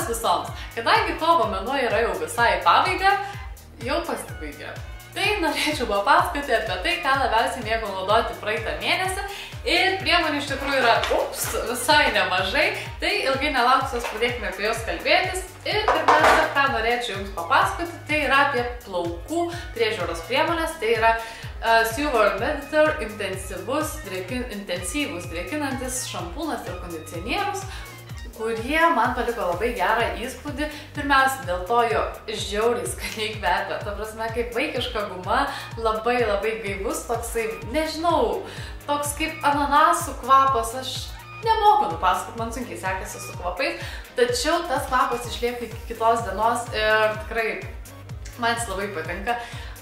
Labas visoms! Kadangi kovo mėnuo yra jau visai pabaiga, jau pasibaigė. Tai norėčiau papasakoti apie tai, ką labiausiai mėgau naudoti praeitą mėnesį. Ir priemonių iš tikrųjų yra, visai nemažai. Tai ilgai nelaukusios pradėkime apie jos kalbėtis. Ir pirmiausia, ką norėčiau jums papasakoti, tai yra apie plaukų priežiūros priemonės. Tai yra Silver Meditor intensyvus drėkinantis šampūnas ir kondicionierius, kurie man paliko labai gerą įspūdį. Pirmiausia, dėl to jo žiauriai skaniai kvepia. Ta prasme, kaip vaikiška guma, labai gaivus, toksai, nežinau, toks kaip ananasų kvapas. Aš nemoku nupasakoti, man sunkiai sekasi su kvapais, tačiau tas kvapas išlieka iki kitos dienos ir tikrai man jis labai patinka.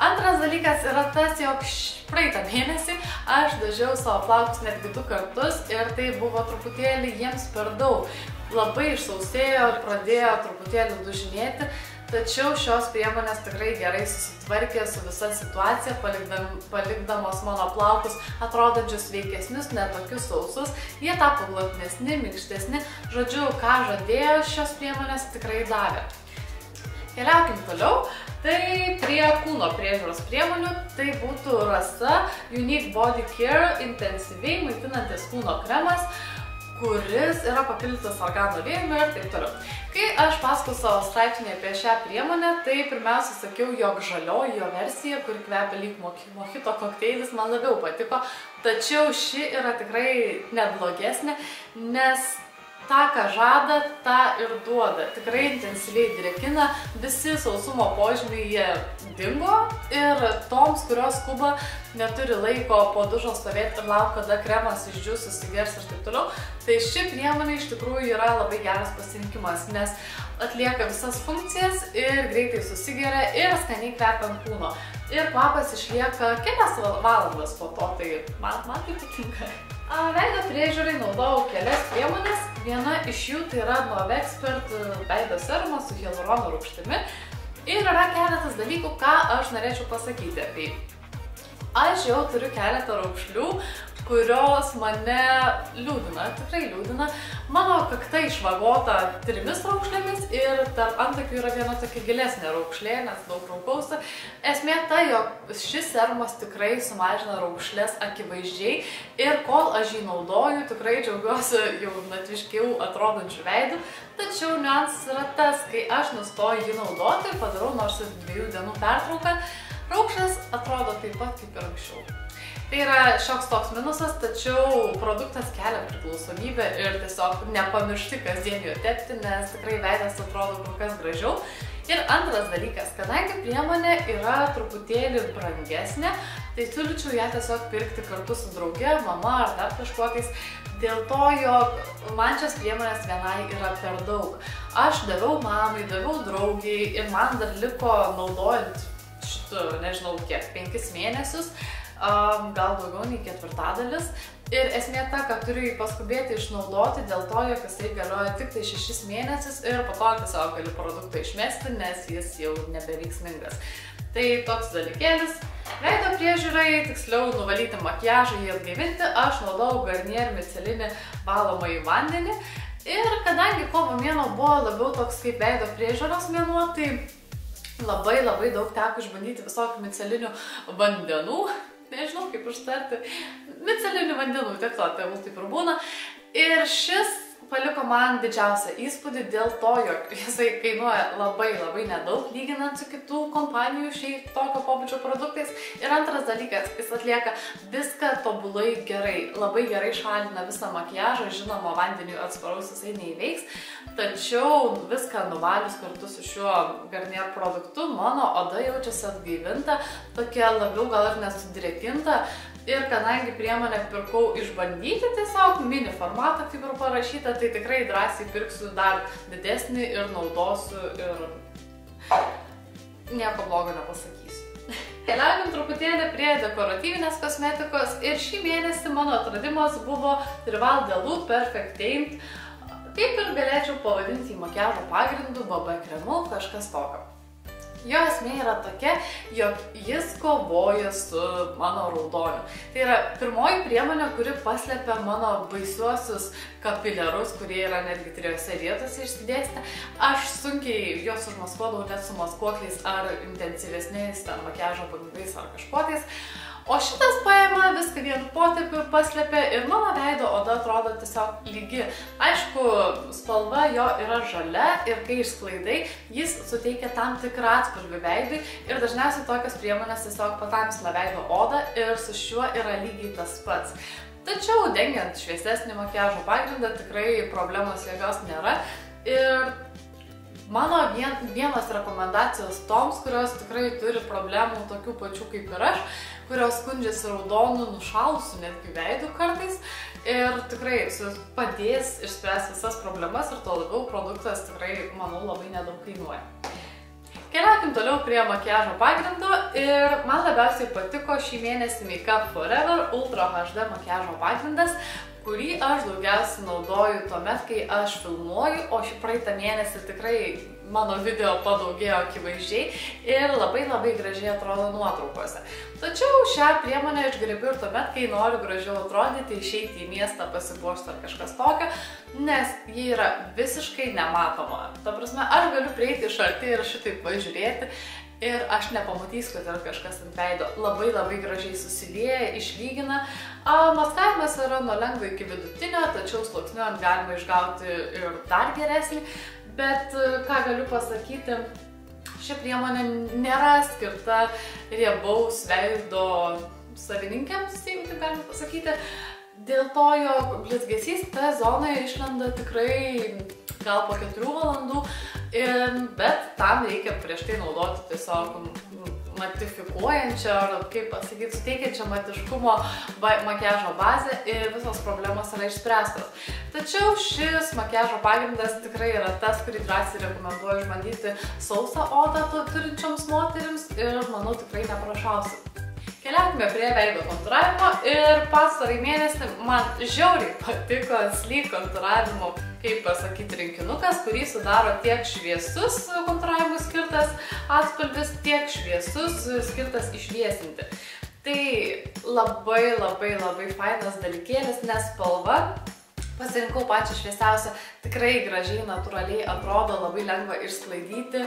Antras dalykas yra tas, jog praeitą mėnesį aš dažiau savo plaukus netgi 2 kartus ir tai buvo truputėlį jiems per daug. Labai išsausėjo, pradėjo truputėlį dužinėti, tačiau šios priemonės tikrai gerai susitvarkė su visa situacija, palikdamos mano plaukus atrodančius sveikesnius, ne tokius sausus. Jie tapo glotnesni, minkštesni, žodžiu, ką žadėjo šios priemonės tikrai davė. Keliaukim toliau. Tai prie kūno priežiūros priemonių, tai būtų Rasa Unique Body Care intensyviai maitinantis kūno kremas, kuris yra papildytas argano aliejumi ir taip toliau. Kai aš pasakau savo straipsnį apie šią priemonę, tai pirmiausia sakiau, jog žalioji jo versija, kuri kvepia lyg mojito kokteilis, man labiau patiko, tačiau ši yra tikrai neblogesnė, nes tą, ką žada, tą ir duoda. Tikrai intensyviai drėkina, visi sausumo požymiai jie dingo ir toms, kurios skuba, neturi laiko po dušo stovėti ir laukti, kada kremas išdžius, susigers ir taip toliau. Tai ši priemonė iš tikrųjų yra labai geras pasirinkimas, nes atlieka visas funkcijas ir greitai susigeria ir skaniai kvepia ant kūno. Ir kvapas išlieka kelias valandas po to, tai man tai patinka. Veido priežiūrai naudojau kelias priemonės. Viena iš jų tai yra Novexpert veido serumas su hialurono rūgštimi. Ir yra keletas dalykų, ką aš norėčiau pasakyti apie jį. Aš jau turiu keletą raukšlių, kurios mane liūdina, tikrai liūdina. Mano kakta išvagota 3 raukšlėmis ir tarp antakių yra viena tokia gilesnė raukšlė, nes daug raukausi. Esmė ta, jog šis serumas tikrai sumažina raukšlės akivaizdžiai ir kol aš jį naudoju, tikrai džiaugiuosi jaunatviškiau atrodančių veidų. Tačiau niuansas yra tas, kai aš nustoju jį naudoti ir padarau nors ir 2 dienų pertrauką, raukšlės atrodo taip pat kaip ir anksčiau. Tai yra šioks toks minusas, tačiau produktas kelia priklausomybę ir tiesiog nepamiršti kasdien jo tepti, nes tikrai veidas atrodo kur kas gražiau. Ir antras dalykas, kadangi priemonė yra truputėlį brangesnė, tai siūlyčiau ją tiesiog pirkti kartu su drauge, mama ar dar kažkokiais, dėl to, jog man šias priemonės vienai yra per daug. Aš daviau mamai, daviau draugiai ir man dar liko naudojant šitų, nežinau kiek, 5 mėnesius, gal daugiau nei 1/4. Ir esmė ta, kad turiu jį paskubėti išnaudoti dėl to, jog jisai galioja tik tai 6 mėnesius ir po to tiesiog galiu produktą išmesti, nes jis jau nebeveiksmingas. Tai toks dalykėlis. Veido priežiūrai, tiksliau nuvalyti makiažą, jį atgaivinti, aš naudojau Garnier micelinį valomąjį vandenį. Ir kadangi kovo mėnuo buvo labiau toks kaip veido priežiūros mėnuo, tai labai daug teko išbandyti visokių micelinių vandenų. Nežinau, kaip užtarti. Micelinių vandenų, tiek to, tai taip ir būna. Ir šis paliko man didžiausią įspūdį dėl to, jog jisai kainuoja labai nedaug, lyginant su kitų kompanijų šiaip tokio pobūdžio produktais. Ir antras dalykas, jis atlieka viską tobulai gerai. Labai gerai šalina visą makiažą, žinoma, vandeniui atsparaus jisai neįveiks. Tačiau viską nuvalius kartu su šiuo Garnier produktu, mano oda jaučiasi atgaivinta, tokia labiau gal ir nesudrėkinta. Ir kadangi priemonę pirkau išbandyti tiesiog mini formatą, kaip ir parašyta, tai tikrai drąsiai pirksiu dar didesnį ir naudosiu ir nieko blogo nepasakysiu. Keliaujam truputėlį prie dekoratyvinės kosmetikos ir šį mėnesį mano atradimas buvo Rival de Look Perfect Taint. Kaip ir galėčiau pavadinti į makiažo pagrindų, BB kremu, kažkas tokio. Jo esmė yra tokia, jog jis kovoja su mano raudoniu. Tai yra pirmoji priemonė, kuri paslepia mano baisiuosius kapiliarus, kurie yra netgi 3 vietose išsidėstę. Aš sunkiai juos užmaskuodavau net su maskuokliais ar intensyvesniais makiažo pagrindais ar kažkokiais. O šitas paima viską vienu potėpiu, paslepia ir mano veido oda atrodo tiesiog lygi. Aišku, spalva jo yra žalia ir kai išsklaidai, jis suteikia tam tikrą atspalvį veidui ir dažniausiai tokios priemonės tiesiog patamsina veido odą ir su šiuo yra lygiai tas pats. Tačiau dengiant šviesesnį makiažo pagrindą tikrai problemos jokios nėra ir mano vienas rekomendacijos toms, kurios tikrai turi problemų tokių pačių kaip ir aš, kurios skundžiasi raudonų, nušalusių netgi veidų kartais ir tikrai padės išspręsti visas problemas ir tuo labiau produktas tikrai, manau, labai nedaug kainuoja. Keliaukim toliau prie makiažo pagrindo ir man labiausiai patiko šį mėnesį Make Up Forever Ultra HD makiažo pagrindas, kurį aš daugiausiai naudoju tuomet, kai aš filmuoju, o šį praeitą mėnesį tikrai mano video padaugėjo akivaizdžiai ir labai gražiai atrodo nuotraukose. Tačiau šią priemonę aš griebiu ir tuomet, kai noriu gražiau atrodyti, išeiti į miestą, pasipuošti ar kažkas tokio, nes ji yra visiškai nematoma. Ta prasme, aš galiu prieiti iš arti ir šitaip pažiūrėti ir aš nepamatysiu, kad yra kažkas ant veido. Labai gražiai susilieja, išlygina. Maskavimas yra nuo lengvo iki vidutinio, tačiau sluoksniuojant galima išgauti ir dar geresnį. Bet ką galiu pasakyti, ši priemonė nėra skirta riebaus veido savininkėms, jeigu taip galima pasakyti. Dėl to, jog blizgesys ta zonoje išlenda tikrai gal po 4 valandų, bet tam reikia prieš tai naudoti tiesiog matifikuojančią, ar kaip pasakyti, suteikiančią matiškumo makiažo bazę ir visos problemos yra išspręstos. Tačiau šis makiažo pagrindas tikrai yra tas, kurį drąsiai rekomenduoju išbandyti sausą odą turinčioms moterims ir manau tikrai neprašausit. Keliaukime prie veido kontūravimo ir pastarąjį mėnesį man žiauriai patiko Sleek kontūravimo, kaip pasakyti, rinkinukas, kurį sudaro tiek šviesus kontūravimui skirtas atspalvis, tiek šviesus skirtas išviesinti. Tai labai fainas dalykėlis, nes spalva pasirinkau pačią šviesiausią, tikrai gražiai, natūraliai atrodo, labai lengva išsklaidyti,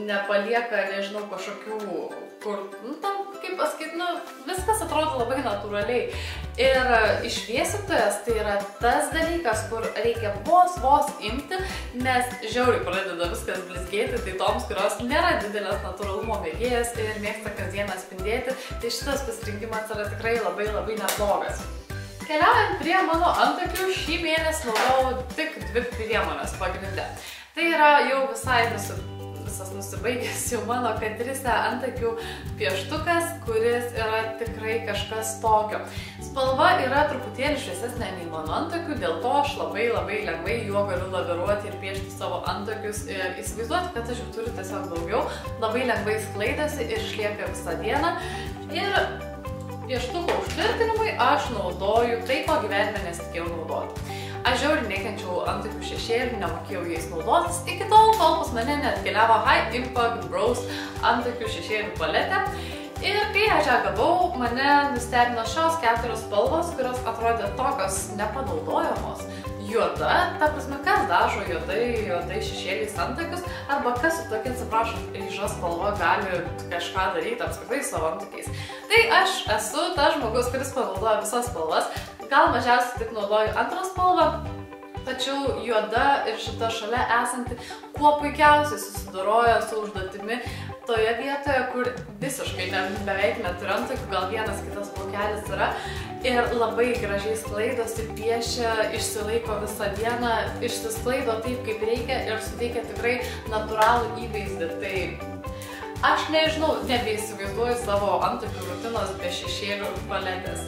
nepalieka, nežinau, kažkokių, kur, tam, kaip pasakyti, viskas atrodo labai natūraliai. Ir išviesintojas tai yra tas dalykas, kur reikia vos imti, nes žiauriai pradeda viskas blizgėti, tai toms, kurios nėra didelės natūralumo mėgėjas ir mėgsta kasdieną spindėti, tai šitas pasirinkimas yra tikrai labai neblogas. Keliaujant prie mano antakių, šį mėnesį naudojau tik 2 priemonės pagrinde. Tai yra jau visai visas nusibaigęs jau mano Catrice antakių pieštukas, kuris yra tikrai kažkas tokio. Spalva yra truputėlį šviesesnė nei mano antakių, dėl to aš labai lengvai juo galiu laviruoti ir piešti savo antakius ir įsivaizduoti, kad aš jų turiu tiesiog daugiau, labai lengvai sklaidasi ir išlieka visą dieną. Ir pieštuko užtvirtinimui aš naudoju tai, ko gyvenime nesitikėjau naudoti. Aš žiauriai nekenčiau antakių šešėlių, nemokėjau jais naudotis, iki tol, kol pas mane neatkeliavo High Impact Brows antakių šešėlių paletė. Ir kai aš ją gavau, mane nustebino šios 4 spalvos, kurios atrodė tokios nepanaudojamos. Juoda, ta prasme, kas dažo juodai šešėliais antakius, arba kas su tokia, atsiprašant, ryža spalva gali kažką daryti apskritai savo antakiais. Tai aš esu tas žmogus, kuris panaudoja visas spalvas, gal mažiausiai tik naudoju antrą spalvą, tačiau juoda ir šita šalia esanti kuo puikiausiai susidoroja su užduotimi toje vietoje, kur visiškai beveik neturiu antakių, gal vienas kitas plaukelis yra. Ir labai gražiai sklaidosi, piešia, išsilaiko visą dieną, išsisklaido taip, kaip reikia ir suteikia tikrai natūralų įvaizdį. Tai aš nežinau, nebeįsivaizduoju savo antakių rutinos be šešėlių paletės.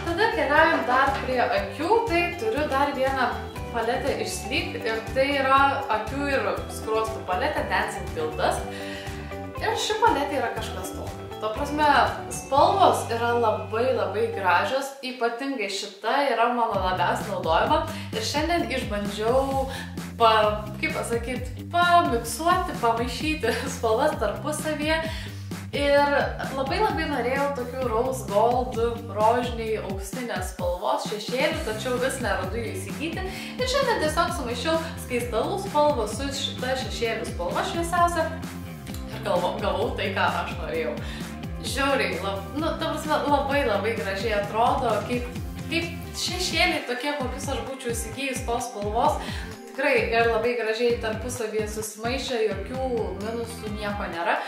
Tada keliaujam dar prie akių, tai turiu dar vieną paletę iš Sleek ir tai yra akių ir skruostų paletė Dancing Till Dusk. Ir ši paletė yra kažkas tokio. To prasme, spalvos yra labai gražios, ypatingai šita yra mano labiausiai naudojama ir šiandien išbandžiau kaip pasakyti, pamiksuoti, pamaišyti spalvas tarpusavyje. Ir labai norėjau tokių rose gold, rožiniai, auksinės spalvos šešėlių, tačiau vis neradu jų įsigyti. Ir šiandien tiesiog sumaišiau skaistalų spalvą su šita šešėlių spalva šviesiausia. Ir gavau tai, ką aš norėjau. Žiauriai, labai gražiai atrodo, kaip šešėliai tokie, kokius aš būčiau įsigijus tos spalvos. Tikrai ir labai gražiai tarpusavyje susimaišę, jokių minusų, nieko nėra.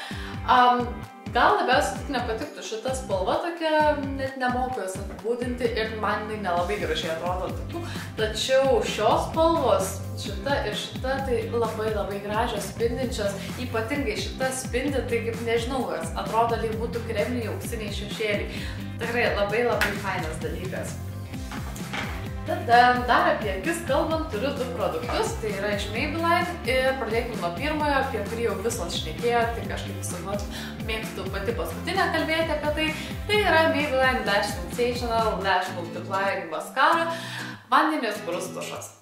Gal labiausiai tik nepatiktų šita spalva tokia, net nemoku jos apibūdinti ir man tai nelabai gražiai atrodo tokių. Tačiau šios spalvos, šita ir šita, tai labai gražios, spindinčios, ypatingai šita spindi, tai kaip nežinau, kas atrodo, lyg būtų kreminiai auksiniai šešėliai. Tikrai labai fainas dalykas. Tada dar apie akis kalbant, turiu 2 produktus, tai yra iš Maybelline ir pradėkime nuo pirmojo, apie kurį jau visos šnekėjo, tai kažkaip visuomet mėgstu pati paskutinę kalbėti apie tai. Tai yra Maybelline Lash Sensational Lash Multiplying Mascara, vandeninis purus tušas.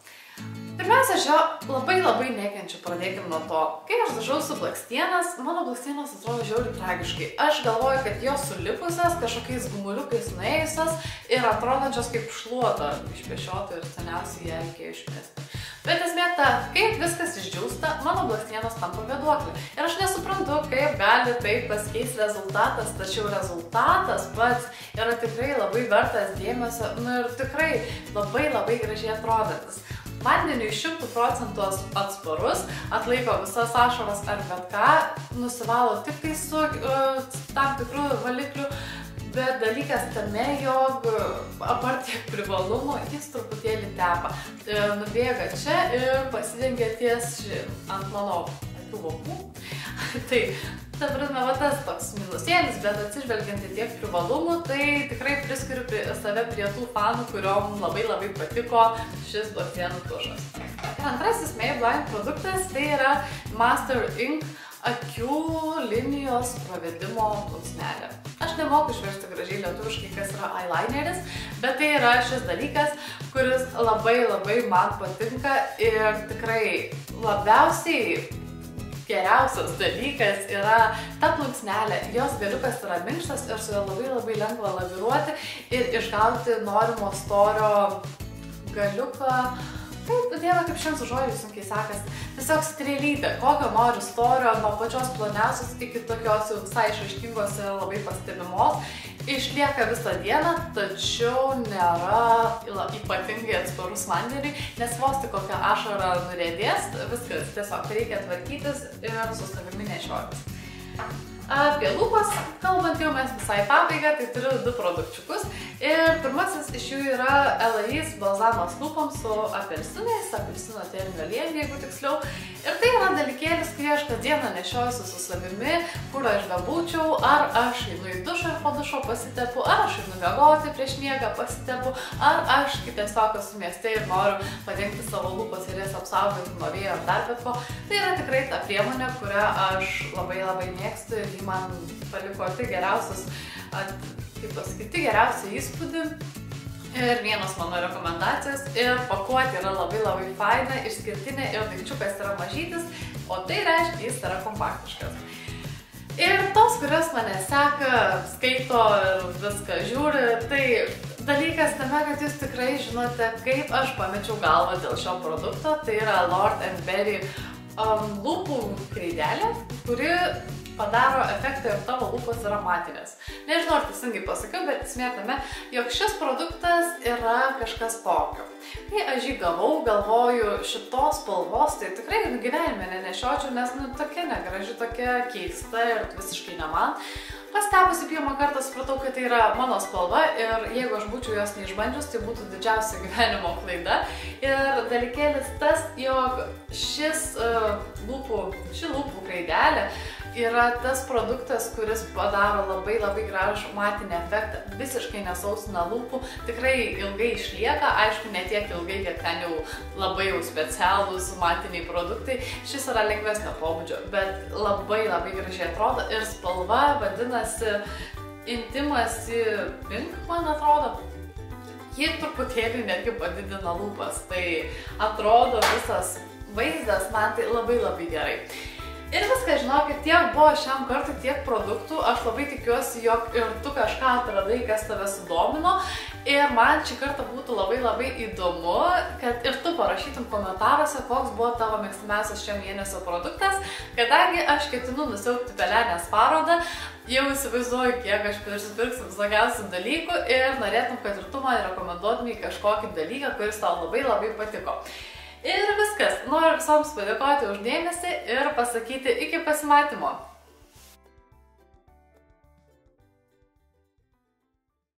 Pirmiausia, aš jo labai nekenčiu, pradėkim nuo to. Kai aš dažau su blakstienas, mano blakstienas atrodo žiauriai tragiškai. Aš galvoju, kad jos sulipusios, kažkokiais gumuliukais nuėjusios ir atrodančios kaip šluota išpešiota ir seniausiai ją reikėjo išmesti. Bet esmė ta, kaip viskas išdžiūsta, mano blakstienas tampa vėduoklė. Ir aš nesuprantu, kaip gali taip pasikeisti rezultatas, tačiau rezultatas pats yra tikrai labai vertas dėmesio, ir tikrai labai gražiai atrodantis. Vandeniui 100% atsparus, atlaiko visas ašaras ar bet ką, nusivalo tik tai su tam tikrų valiklių, bet dalykas tame, jog apart tiek privalumų, jis truputėlį tepa. Nubėga čia ir pasidengia ties ant mano akių vokų. Tai, ta prasme, tas toks minusėlis, bet atsižvelgiant į tiek privalumų, tai tikrai priskiriu save prie tų fanų, kuriom labai patiko šis blakstienų tušas. Ir antrasis Maybelline produktas tai yra Master Ink akių linijos pravedimo plunksnelė. Aš nemoku išversti gražiai lietuviškai, kas yra eyelineris, bet tai yra šis dalykas, kuris labai man patinka ir tikrai labiausiai geriausias dalykas yra ta plunksnelė. Jos galiukas yra minkštas ir su juo labai lengva laviruoti ir išgauti norimo storio galiuką. Dieve, kaip šiandien su žodžiu sunkiai sekasi. Tiesiog strėlytė, kokio noriu storio, nuo pačios ploniausios iki tokios jau visai išraiškingos ir labai pastebimos. Išlieka visą dieną, tačiau nėra ypatingai atsparus vandeniui, nes vos tik kokią ašarą nuriedės, viskas tiesiog reikia tvarkytis ir su savimi nešiotis. Apie lūpas, kalbant jau mes visai pabaigą, tai turiu 2 produkčiukus. Ir pirmasis iš jų yra Elais balzamas lūpoms su apelsinais, apelsino teriniu aliejumi, jeigu tiksliau. Ir tai yra dalykėlis, kurį aš kasdieną nešiojuosi su savimi, kur aš bebūčiau, ar aš einu į dušą ir po dušo pasitepu, ar aš einu miegoti prieš miegą pasitepu, ar aš tiesiog esu mieste ir noriu padengti savo lūpas ir jas apsaugoti nuo vėjo ar dar bet ko. Tai yra tikrai ta priemonė, kurią aš labai mėgstu ir man paliko tik geriausius, kaip pasakyti, geriausią įspūdį ir vienos mano rekomendacijos. Ir pakuotė yra labai faina, išskirtinė ir daikčiukas yra mažytis, o tai reiškia, jis yra kompaktiškas. Ir tos, kurios mane seka, skaito ir viską žiūri, tai dalykas tame, kad jūs tikrai žinote, kaip aš pamečiau galvą dėl šio produkto. Tai yra Lord & Berry lūpų kreidelė, kuri padaro efektą ir tavo lūpos yra matinės. Nežinau, ar teisingai pasakiau, bet esmė tame, jog šis produktas yra kažkas tokio. Kai aš jį gavau, galvoju, šitos spalvos, tai tikrai gyvenime nenešiočiau, nes tokia negraži, tokia keista ir visiškai ne man. Pastebusi pirmą kartą supratau, kad tai yra mano spalva ir jeigu aš būčiau jos neišbandžius, tai būtų didžiausia gyvenimo klaida. Ir dalykėlis tas, jog ši lūpų kreidelė yra tas produktas, kuris padaro labai gražų matinį efektą, visiškai nesausina lūpų, tikrai ilgai išlieka, aišku, ne tiek ilgai, kiek ten jau labai specialūs matiniai produktai. Šis yra lengvesnio pobūdžio, bet labai gražiai atrodo ir spalva vadinasi Intimacy Pink, man atrodo. Ji truputėlį netgi padidina lūpas, tai atrodo visas vaizdas, man tai labai gerai. Ir viską, žinokit, tiek buvo šiam kartui, tiek produktų. Aš labai tikiuosi, jog ir tu kažką atradai, kas tave sudomino. Ir man šį kartą būtų labai įdomu, kad ir tu parašytum komentaruose, koks buvo tavo mėgstamiausias šio mėnesio produktas. Kadangi aš ketinu nusiaukti pelenės parodą, jau įsivaizduoju, kiek aš prisipirksiu visokiausių dalykų ir norėtum, kad ir tu man rekomenduotumai kažkokį dalyką, kuris tau labai patiko. Ir viskas. Noriu visoms padėkoti už dėmesį ir pasakyti iki pasimatymo.